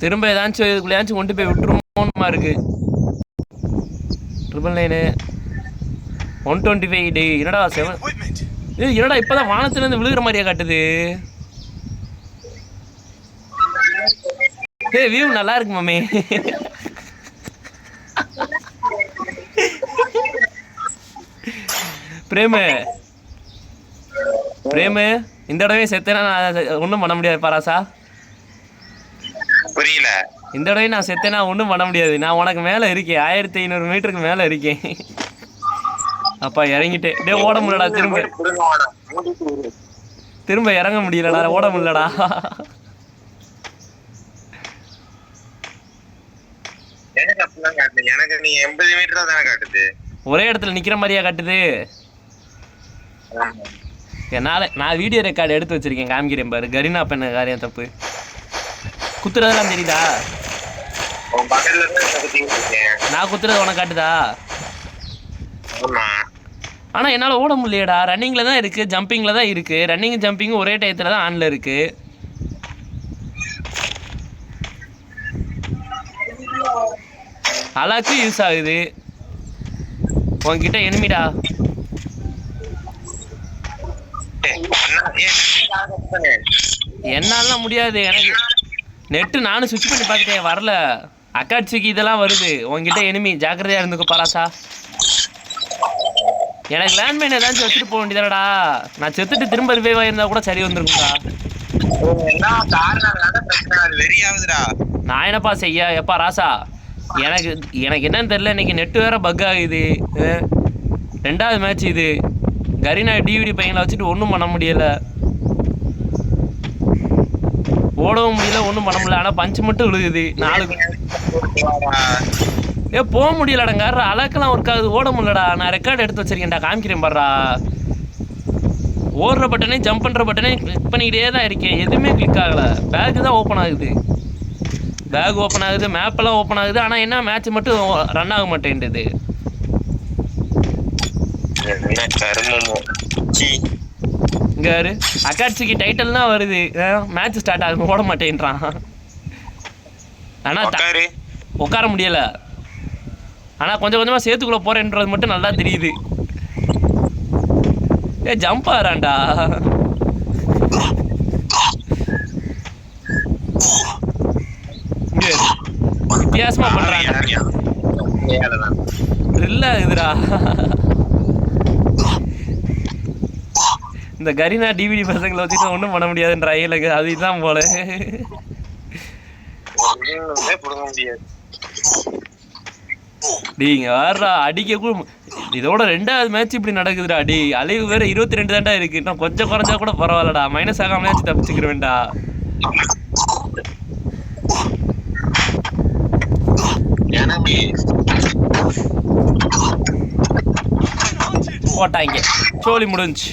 திரும்ப ஏதாச்சும் இதுக்குள்ளேயாச்சும் கொண்டு போய் விட்டுருமோமா இருக்கு. 999 125 டே என்னடா 7 என்னடா இப்போதான் வானத்துலேருந்து விழுகிற மாதிரியா காட்டுது. வியூ நல்லா இருக்கு மாமே. பிரேமு பிரேமு இந்த தடவை செத்தேனா ஒன்றும் பண்ண முடியாது பாராசா. புரியல. இந்த தடவை நான் செத்தேனா ஒன்றும் பண்ண முடியாது. நான் உனக்கு மேலே இருக்கேன், 1500 மீட்டருக்கு மேலே இருக்கேன். அப்பா இறங்கிட்டேன். டே ஓட முடியலடா, திரும்ப இறங்க முடியலடா, ஓட முடியலடா. எனக்கு நீ 80 மீட்டர் தானே காட்டுது. ஒரே இடத்துல நிக்கிற மாதிரியா காட்டுது. என்னால நான் வீடியோ ரெக்கார்டு எடுத்து வச்சிருக்கேன், காமிக்கிறேன் பாரு. கரீனா பண்ண காரியம் தப்பு. குத்துறதெல்லாம் தெரியுதா? நான் குத்துறது உனக்கு காட்டுதா? ஆனா என்னால ஓட முடியலடா. ரன்னிங்ல தான் இருக்கு, ஜம்பிங்ல தான் இருக்கு. ரன்னிங் ஜம்பிங் ஒரே டயத்துல தான் ஆன்ல இருக்கு. அலாக்கு யூஸ் ஆகுது. உன்கிட்ட எனிமிடா. என்னாலாம் முடியாது, எனக்கு நெட்டு நானும் சுவிட்ச் பண்ணி பார்த்துட்டேன், வரல. அக்காட்சிக்கு இதெல்லாம் வருது. உன்கிட்ட எனிமி, ஜாக்கிரதையா இருந்துக்கோ பாராசா. எனக்கு லேண்ட்மைன் ஏதாச்சும் வச்சுட்டு போக வேண்டியதாடா. நான் செத்துட்டு திரும்ப ரிவைவ் ஆயிருந்தா கூட சரி வந்துருக்கும்டா. நான் என்னப்பா செய்ய எப்பா ராசா. எனக்கு என்னன்னு தெரியல, இன்னைக்கு நெட்டு வேற பக் ஆகுது. 2வது மேட்ச் இது. கரீனா டிவிடி பையனை வச்சுட்டு ஒன்றும் பண்ண முடியல, ஓடவும் முடியல, ஒன்றும் பண்ண முடியல. ஆனால் பஞ்சு மட்டும் விழுகுது 4. போக முடியலடாங்க. அலக்கெல்லாம் ஒர்க் ஆகுது, ஓட முடியலடா. நான் ரெக்கார்டு எடுத்து வச்சிருக்கேன்டா, காமிக்கிறேன் பாடுறா. ஓடுற பட்டனே ஜம்ப் பண்ணுற பட்டனே கிளிக் பண்ணிக்கிட்டே தான் இருக்கேன், எதுவுமே கிளிக் ஆகலை. பேக்கு தான் ஓப்பன் ஆகுது, பேக் ஓப்பன் ஆகுது, மேப்பெல்லாம் ஓப்பன் ஆகுது. ஆனால் என்ன மேட்ச் மட்டும் ரன் ஆக மாட்டேன்டுது. இங்க அக்காட்சிக்கு டைட்டில் தான் வருது, மேட்ச் ஸ்டார்ட் ஆகும், ஓட மாட்டேன்றான். ஆனால் உட்கார முடியல. ஆனால் கொஞ்சம் கொஞ்சமாக சேத்துக்குள்ளே போகிறேன்றது மட்டும் நல்லா தெரியுது. ஜம்ப் ஆகிறான்டா. வித்தியாசமா பண்றாங்க, த்ரில் ஆகுதுடா. இந்த கரீனா டிவிடி பசங்களை வச்சுட்டு ஒன்றும் பண்ண முடியாதுன்ற ஐயலுக்கு அதுதான் போல. நீங்க வேறா அடிக்க கூட இதோட 2வது மேட்ச் இப்படி நடக்குதுடா. அடி அலைவு வேற 22 தான்டா இருக்கு. இன்னும் கொஞ்சம் குறைஞ்சா கூட பரவாயில்லடா, மைனஸ் ஆகாம தப்பிச்சுக்கிறேன்டா. போட்டாங்க, சோலி முடிஞ்சு.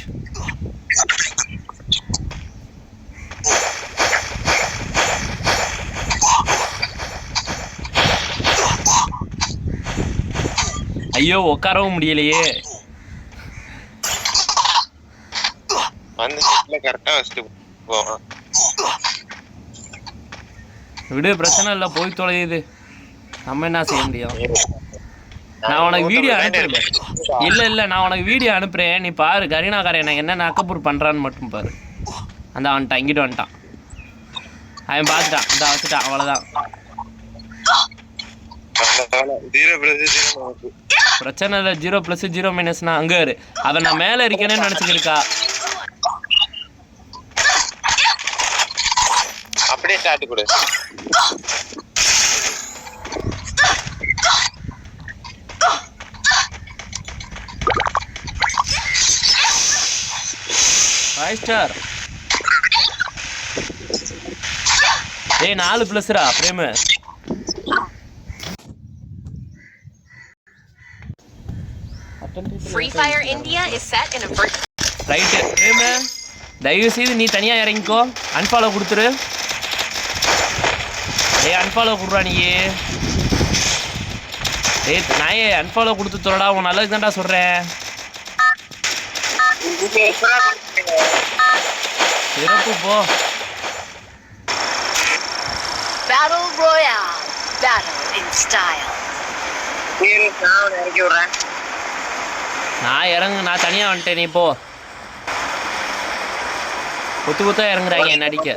ஐயோ உட்காரவும் முடியலையே. விடு, பிரச்சனை இல்லை, போய் தொலையுது. நம்ம என்ன செய்ய முடியும்? நான் உனக்கு வீடியோ அனுப்புறேன். இல்லை நான் உனக்கு வீடியோ அனுப்புறேன், நீ பாரு. கரீனாக்காரன் எனக்கு என்ன அக்கப்பூர் பண்ணுறான்னு மட்டும் பாரு. அந்த வந்துட்டான், இங்கிட்டு வந்துட்டான். அவன் பார்த்துட்டான், இந்த வச்சுட்டான், அவ்வளோதான். பிரச்சனை இல்லை, 0+0- அங்கே இரு. அவன் நான் மேலே இருக்கேன்னு நினச்சிக்கிருக்கா. அப்படியே ஸ்டார்ட் கொடு. ஸ்டார் 4+ரா Prem. Free Fire India is set in a right. Prem தயவு செய்து நீ தனியா இறங்கிக்கோ, அன்ஃபாலோ கொடுத்துரு. அன்ஃபாலோ கொடுறா நீ. நாயே அன்ஃபாலோ கொடுத்து தோடா, உன் நல்லதுக்கு தான்டா சொல்றேன். சிறப்பு போ. Battle Royale. Battle in style. நான் இறக்கி விடுறேன். நான் தனியா வந்துட்டேன், நீ போ. கொத்து கொத்தா இறங்குறாங்க என்ன அடிக்க.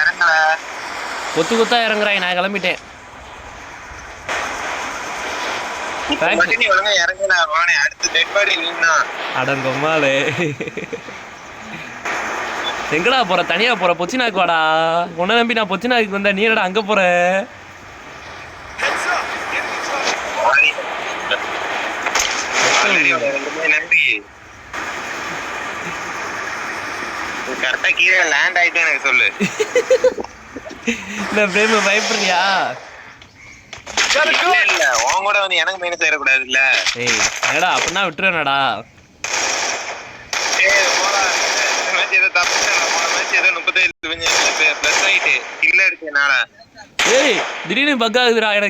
இறங்கல. கொத்து கொத்தா இறங்குறாங்க, நான் கிளம்பிட்டேன். மட்டும் நீ ஒழுங்கா இறங்கல, வானே அடுத்து டெட் பாடி நின்னா. அடங்கம்மாலே. எங்கடா போற? தனியா போற? பொச்சினாக்கு வாடா. உன்னை நம்பி நான் பொச்சினாக்கு வந்தேன், நீ என்னடா அங்க போற? நம்பி கரெக்டா கீழே லேண்ட் ஆயிட்டு எனக்கு சொல்லு. இந்த பிரேம பயப்படுறியா? இல்ல உன் கூட வந்து எனக்கு மைனஸ் ஆயிடக்கூடாது இல்ல. ஏய் என்னடா அப்படின்னா விட்டுருவேனடா. ஏதோ தப்பு ஏதோ 37 பிளஸ் ஆயிட்டு இல்ல இருக்கு என்னால. ஏய் திடீர்னு பக் ஆகுதுடா எனக்கு.